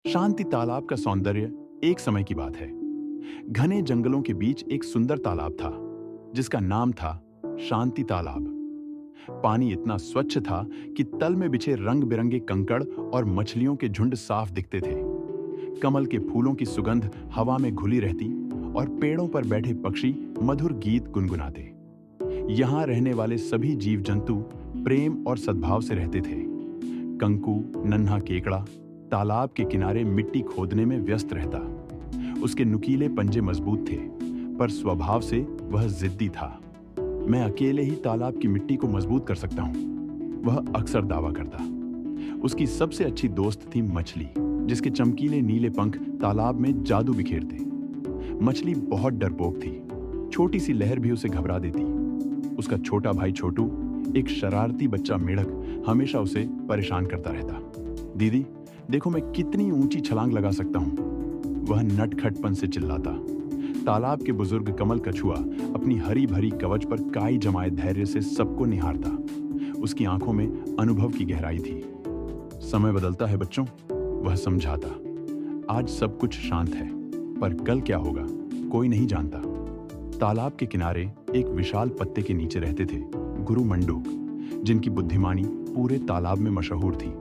शांति तालाब का सौंदर्य एक समय की बात है। घने जंगलों के बीच एक सुंदर तालाब था जिसका नाम था शांति तालाब। पानी इतना स्वच्छ था कि तल में बिछे रंग बिरंगे कंकड़ और मछलियों के झुंड साफ दिखते थे। कमल के फूलों की सुगंध हवा में घुली रहती और पेड़ों पर बैठे पक्षी मधुर गीत गुनगुनाते। यहाँ रहने वाले सभी जीव जंतु प्रेम और सद्भाव से रहते थे। कंकु, नन्हा केकड़ा तालाब के किनारे मिट्टी खोदने में व्यस्त रहता। उसके नुकीले पंजे मजबूत थे, पर स्वभाव से वह जिद्दी था। मैं अकेले ही तालाब की मिट्टी को मजबूत कर सकता हूँ, वह अक्सर दावा करता। उसकी सबसे अच्छी दोस्त थी मछली, जिसके चमकीले नीले पंख तालाब में जादू बिखेरते। मछली बहुत डरपोक थी, छोटी सी लहर भी उसे घबरा देती। उसका छोटा भाई छोटू, एक शरारती बच्चा मेढक, हमेशा उसे परेशान करता रहता। दीदी, देखो मैं कितनी ऊंची छलांग लगा सकता हूँ, वह नटखटपन से चिल्लाता। तालाब के बुजुर्ग कमल कछुआ अपनी हरी भरी कवच पर काई जमाए धैर्य से सबको निहारता। उसकी आंखों में अनुभव की गहराई थी। समय बदलता है बच्चों, वह समझाता। आज सब कुछ शांत है, पर कल क्या होगा कोई नहीं जानता। तालाब के किनारे एक विशाल पत्ते के नीचे रहते थे गुरु मंडूक, जिनकी बुद्धिमानी पूरे तालाब में मशहूर थी।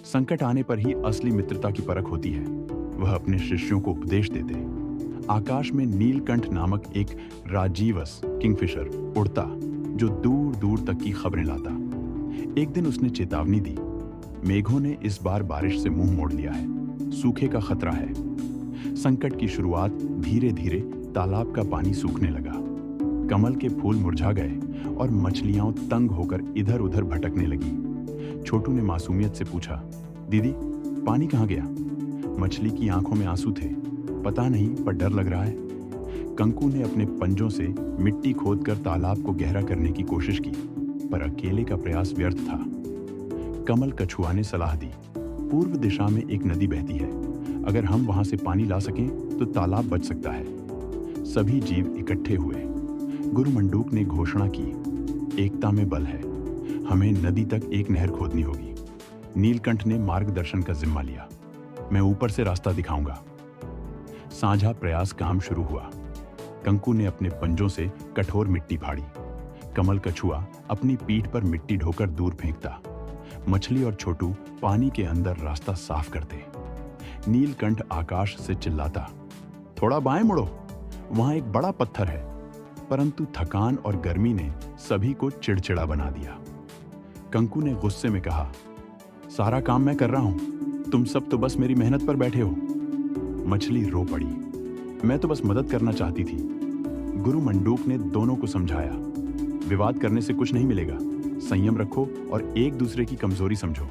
संकट आने पर ही असली मित्रता की परख होती है, वह अपने शिष्यों को उपदेश देते। आकाश में नीलकंठ नामक एक राजीवस किंगफिशर उड़ता, जो दूर दूर तक की खबरें लाता। एक दिन उसने चेतावनी दी, मेघों ने इस बार बारिश से मुंह मोड़ लिया है, सूखे का खतरा है। संकट की शुरुआत धीरे धीरे तालाब का पानी सूखने लगा। कमल के फूल मुरझा गए और मछलियां तंग होकर इधर उधर भटकने लगी। छोटू ने मासूमियत से पूछा, दीदी पानी कहाँ गया? मछली की आंखों में आंसू थे। पता नहीं, पर डर लग रहा है। कंकु ने अपने पंजों से मिट्टी खोदकर तालाब को गहरा करने की कोशिश की, पर अकेले का प्रयास व्यर्थ था। कमल कछुआ ने सलाह दी, पूर्व दिशा में एक नदी बहती है, अगर हम वहां से पानी ला सकें तो तालाब बच सकता है। सभी जीव इकट्ठे हुए। गुरु मंडूक ने घोषणा की, एकता में बल है, हमें नदी तक एक नहर खोदनी होगी। नीलकंठ ने मार्गदर्शन का जिम्मा लिया, मैं ऊपर से रास्ता दिखाऊंगा। साझा प्रयास काम शुरू हुआ। कंकु ने अपने पंजों से कठोर मिट्टी फाड़ी, कमल कछुआ अपनी पीठ पर मिट्टी ढोकर दूर फेंकता, मछली और छोटू पानी के अंदर रास्ता साफ करते। नीलकंठ आकाश से चिल्लाता, थोड़ा बाएं मुड़ो, वहां एक बड़ा पत्थर है। परंतु थकान और गर्मी ने सभी को चिड़चिड़ा बना दिया। कंकु ने गुस्से में कहा, सारा काम मैं कर रहा हूं, तुम सब तो बस मेरी मेहनत पर बैठे हो। मछली रो पड़ी, मैं तो बस मदद करना चाहती थी। गुरु मंडूक ने दोनों को समझाया, विवाद करने से कुछ नहीं मिलेगा, संयम रखो और एक दूसरे की कमजोरी समझो।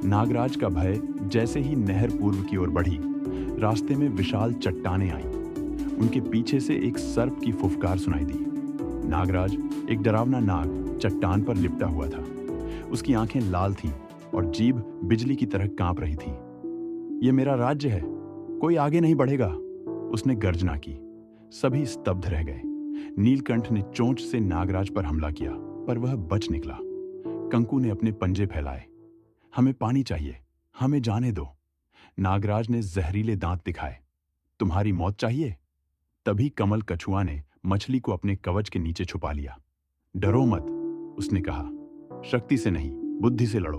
नागराज का भय जैसे ही नहर पूर्व की ओर बढ़ी, रास्ते में विशाल चट्टानें आईं। उनके पीछे से एक सर्प की फुफकार सुनाई दी। नागराज, एक डरावना नाग, चट्टान पर लिपटा हुआ था। उसकी आंखें लाल थीं और जीभ बिजली की तरह कांप रही थी। यह मेरा राज्य है, कोई आगे नहीं बढ़ेगा, उसने गर्जना की। सभी स्तब्ध रह गए। नीलकंठ ने चोंच से नागराज पर हमला किया, पर वह बच निकला। कंकु ने अपने पंजे फैलाए, हमें पानी चाहिए, हमें जाने दो। नागराज ने जहरीले दांत दिखाए, तुम्हारी मौत चाहिए? तभी कमल कछुआ ने मछली को अपने कवच के नीचे छुपा लिया। डरो मत, उसने कहा, शक्ति से नहीं बुद्धि से लड़ो।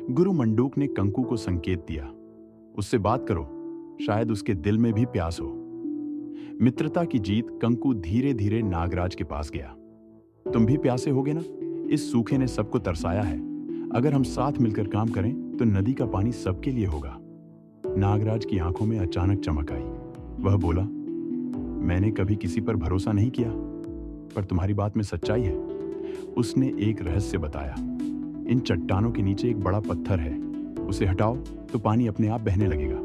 गुरु मंडूक ने कंकु को संकेत दिया, उससे बात करो, शायद उसके दिल में भी प्यास हो। मित्रता की जीत। कंकु धीरे धीरे नागराज के पास गया। तुम भी प्यासे होगे ना? इस सूखे ने सबको तरसाया है, अगर हम साथ मिलकर काम करें तो नदी का पानी सबके लिए होगा। नागराज की आंखों में अचानक चमक आई। वह बोला, मैंने कभी किसी पर भरोसा नहीं किया, पर तुम्हारी बात में सच्चाई है। उसने एक रहस्य बताया, इन चट्टानों के नीचे एक बड़ा पत्थर है, उसे हटाओ तो पानी अपने आप बहने लगेगा।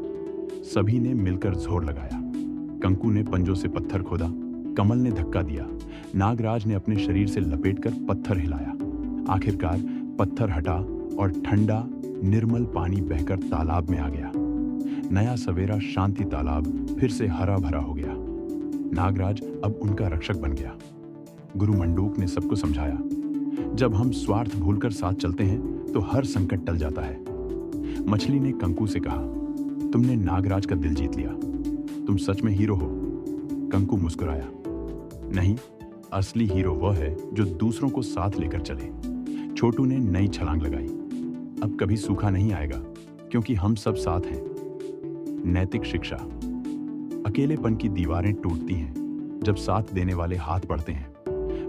सभी ने मिलकर जोर लगाया। कंकु ने पंजों से पत्थर खोदा, कमल ने धक्का दिया, नागराज ने अपने शरीर से लपेटकर पत्थर हिलाया। आखिरकार पत्थर हटा और ठंडा निर्मल पानी बहकर तालाब में आ गया। नया सवेरा शांति तालाब फिर से हरा भरा हो गया। नागराज अब उनका रक्षक बन गया। गुरु मंडूक ने सबको समझाया, जब हम स्वार्थ भूलकर साथ चलते हैं तो हर संकट टल जाता है। मछली ने कंकु से कहा, तुमने नागराज का दिल जीत लिया। तुम सच में हीरो हो। कंकु मुस्कुराया। नहीं, असली हीरो वह है जो दूसरों को साथ लेकर चले। छोटू ने नई छलांग लगाई। अब कभी सूखा नहीं आएगा, क्योंकि हम सब साथ हैं। नैतिक शिक्षा। अकेलेपन की दीवारें टूटती हैं जब साथ देने वाले हाथ बढ़ते हैं।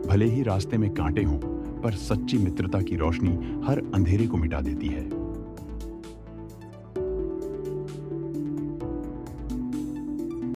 भले ही रास्ते में कांटे हों, पर सच्ची मित्रता की रोशनी हर अंधेरे को मिटा देती है।